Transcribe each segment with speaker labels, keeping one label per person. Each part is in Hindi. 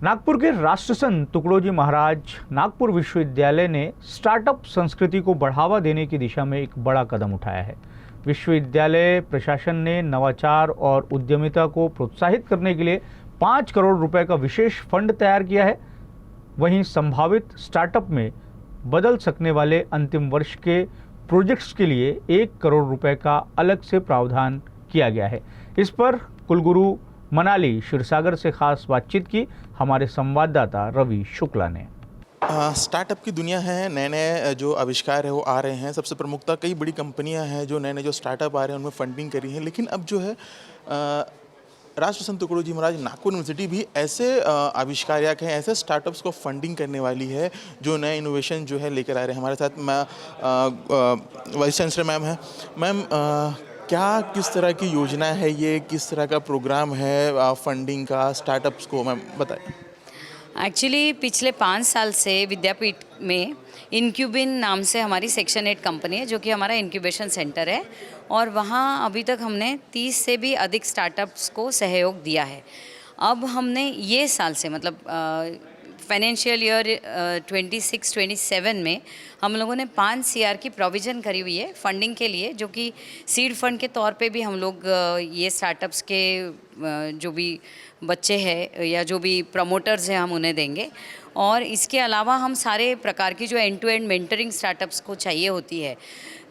Speaker 1: नागपुर के राष्ट्रसंत तुकडोजी महाराज नागपुर विश्वविद्यालय ने स्टार्टअप संस्कृति को बढ़ावा देने की दिशा में एक बड़ा कदम उठाया है। विश्वविद्यालय प्रशासन ने नवाचार और उद्यमिता को प्रोत्साहित करने के लिए 5 करोड़ रुपए का विशेष फंड तैयार किया है। वहीं संभावित स्टार्टअप में बदल सकने वाले अंतिम वर्ष के प्रोजेक्ट्स के लिए 1 करोड़ रुपए का अलग से प्रावधान किया गया है। इस पर कुलगुरु मनाली क्षीरसागर से खास बातचीत की हमारे संवाददाता रवि शुक्ला ने।
Speaker 2: स्टार्टअप की दुनिया है, नए नए जो आविष्कार है वो आ रहे हैं। सबसे प्रमुखता कई बड़ी कंपनियां हैं जो नए नए जो स्टार्टअप आ रहे हैं उनमें फंडिंग करी है। लेकिन अब जो है राष्ट्रसंत तुकडोजी महाराज नागपुर यूनिवर्सिटी भी ऐसे आविष्कारक हैं, ऐसे स्टार्टअप्स को फंडिंग करने वाली है जो नए इनोवेशन जो है लेकर आ रहे हैं। हमारे साथ वाइस चांसलर मैम है। मैम, क्या किस तरह की योजना है ये, किस तरह का प्रोग्राम है फंडिंग का स्टार्टअप्स को, मैम बताएं।
Speaker 3: एक्चुअली पिछले 5 साल से विद्यापीठ में इनक्यूबिन नाम से हमारी सेक्शन 8 कंपनी है जो कि हमारा इंक्यूबेशन सेंटर है, और वहाँ अभी तक हमने 30 से भी अधिक स्टार्टअप्स को सहयोग दिया है। अब हमने ये साल से मतलब फाइनेंशियल ईयर 26-27 में हम लोगों ने 5 CR की प्रोविज़न करी हुई है फंडिंग के लिए, जो कि सीड फंड के तौर पे भी हम लोग ये स्टार्टअप्स के जो भी बच्चे हैं या जो भी प्रमोटर्स हैं हम उन्हें देंगे। और इसके अलावा हम सारे प्रकार की जो end to end mentoring startups को चाहिए होती है,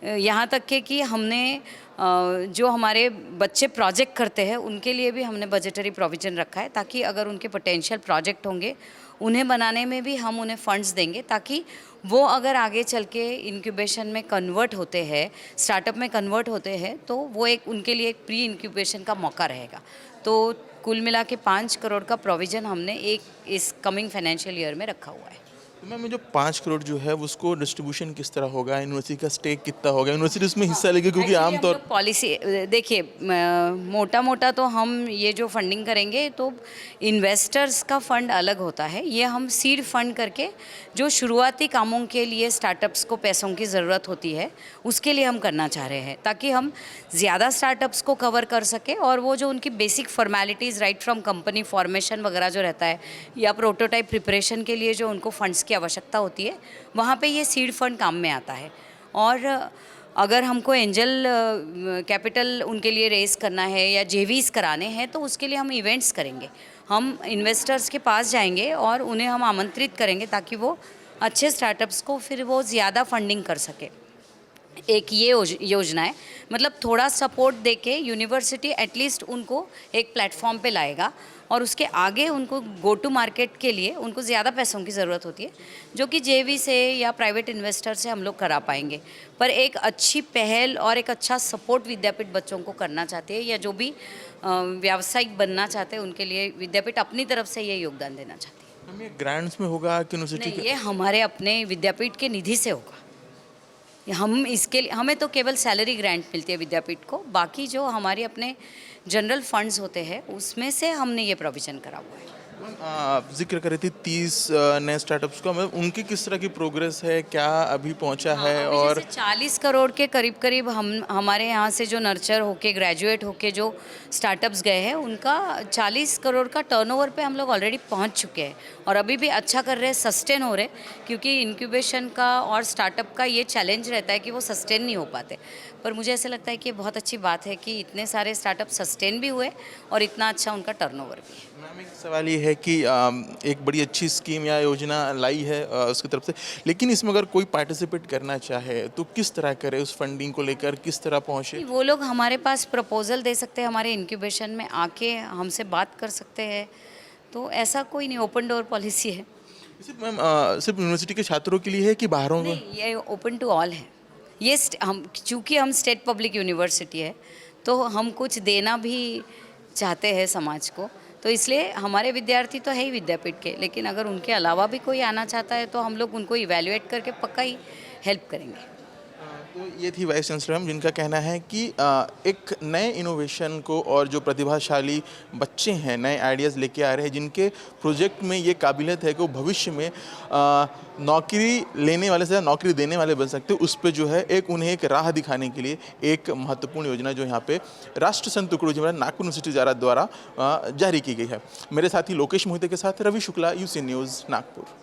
Speaker 3: यहाँ तक के कि हमने जो हमारे बच्चे प्रोजेक्ट करते हैं उनके लिए भी हमने बजटरी प्रोविज़न रखा है, ताकि अगर उनके पोटेंशियल प्रोजेक्ट होंगे उन्हें बनाने में भी हम उन्हें फंड्स देंगे, ताकि वो अगर आगे चल के इंक्यूबेशन में कन्वर्ट होते हैं, स्टार्टअप में कन्वर्ट होते हैं, तो वो एक उनके लिए एक प्री इंक्यूबेशन का मौका रहेगा। तो कुल मिला के 5 करोड़ का प्रोविज़न हमने इस कमिंग फाइनेंशियल ईयर में रखा हुआ है।
Speaker 2: तो मैम, जो 5 करोड़ जो है उसको डिस्ट्रीब्यूशन किस तरह होगा, यूनिवर्सिटी का स्टेक कितना होगा, यूनिवर्सिटी उसमें हिस्सा लेगी? क्योंकि आमतौर
Speaker 3: पॉलिसी देखिए, मोटा मोटा तो हम ये जो फंडिंग करेंगे तो इन्वेस्टर्स का फंड अलग होता है। ये हम सीड फंड करके जो शुरुआती कामों के लिए स्टार्टअप्स को पैसों की ज़रूरत होती है उसके लिए हम करना चाह रहे हैं, ताकि हम ज़्यादा स्टार्टअप्स को कवर कर सकें, और वो जो उनकी basic formalities right from company formation वगैरह जो रहता है या प्रोटोटाइप प्रिपरेशन के लिए जो उनको फंड्स की आवश्यकता होती है, वहाँ पे ये सीड फंड काम में आता है। और अगर हमको एंजल कैपिटल उनके लिए रेस करना है या जेवीज कराने हैं तो उसके लिए हम इवेंट्स करेंगे। हम इन्वेस्टर्स के पास जाएंगे और उन्हें हम आमंत्रित करेंगे ताकि वो अच्छे स्टार्टअप्स को फिर वो ज़्यादा फंडिंग कर सके। एक ये योजना है, मतलब थोड़ा सपोर्ट देके यूनिवर्सिटी एटलीस्ट उनको एक प्लेटफॉर्म पे लाएगा, और उसके आगे उनको गो टू मार्केट के लिए उनको ज़्यादा पैसों की ज़रूरत होती है, जो कि जेवी से या प्राइवेट इन्वेस्टर से हम लोग करा पाएंगे। पर एक अच्छी पहल और एक अच्छा सपोर्ट विद्यापीठ बच्चों को करना चाहते हैं, या जो भी व्यावसायिक बनना चाहते हैं उनके लिए विद्यापीठ अपनी तरफ से ये योगदान देना चाहती है।
Speaker 2: हम ये ग्रांट्स में होगा कि यूनिवर्सिटी
Speaker 3: ये हमारे अपने विद्यापीठ के निधि से होगा। हम इसके लिए हमें तो केवल सैलरी ग्रांट मिलती है विद्यापीठ को, बाकी जो हमारे अपने जनरल फंड्स होते हैं उसमें से हमने ये प्रोविज़न करा हुआ है।
Speaker 2: आप जिक्र कर रही थी 30 नए स्टार्टअप्स का, मतलब उनकी किस तरह की प्रोग्रेस है, क्या अभी पहुंचा है? और
Speaker 3: 40 करोड़ के करीब करीब हम हमारे यहाँ से जो नर्चर होके ग्रेजुएट होके जो स्टार्टअप्स गए हैं उनका 40 करोड़ का टर्नओवर पे हम लोग ऑलरेडी पहुँच चुके हैं, और अभी भी अच्छा कर रहे हैं, सस्टेन हो रहे, क्योंकि इंक्यूबेशन का और स्टार्टअप का ये चैलेंज रहता है कि वो सस्टेन नहीं हो पाते। पर मुझे ऐसा लगता है कि ये बहुत अच्छी बात है कि इतने सारे स्टार्टअप सस्टेन भी हुए और इतना अच्छा उनका टर्नओवर भी है।
Speaker 2: मैम, एक सवाल ये है कि एक बड़ी अच्छी स्कीम या योजना लाई है उसकी तरफ से, लेकिन इसमें अगर कोई पार्टिसिपेट करना चाहे तो किस तरह करे, उस फंडिंग को लेकर किस तरह पहुँचे?
Speaker 3: वो लोग हमारे पास प्रपोजल दे सकते हैं, हमारे इंक्यूबेशन में आके हमसे बात कर सकते हैं, तो ऐसा कोई नहीं, ओपन डोर पॉलिसी है।
Speaker 2: सिर्फ मैम सिर्फ यूनिवर्सिटी के छात्रों के लिए है कि बाहरों में?
Speaker 3: ये ओपन टू ऑल है। ये हम चूँकि हम स्टेट पब्लिक यूनिवर्सिटी है तो हम कुछ देना भी चाहते हैं समाज को, तो इसलिए हमारे विद्यार्थी तो है ही विद्यापीठ के, लेकिन अगर उनके अलावा भी कोई आना चाहता है तो हम लोग उनको इवैल्यूएट करके पक्का ही हेल्प करेंगे।
Speaker 2: तो ये थी वाइस चांसलर मैम, जिनका कहना है कि एक नए इनोवेशन को और जो प्रतिभाशाली बच्चे हैं नए आइडियाज़ लेके आ रहे हैं, जिनके प्रोजेक्ट में ये काबिलियत है कि वो भविष्य में नौकरी लेने वाले से नौकरी देने वाले बन सकते हैं, उस पर जो है एक उन्हें एक राह दिखाने के लिए एक महत्वपूर्ण योजना जो यहाँ पे राष्ट्र संत तुकडोजी महाराज नागपुर यूनिवर्सिटी द्वारा जारी की गई है। मेरे साथी लोकेश मोहिते के साथ रवि शुक्ला, यूसी न्यूज़ नागपुर।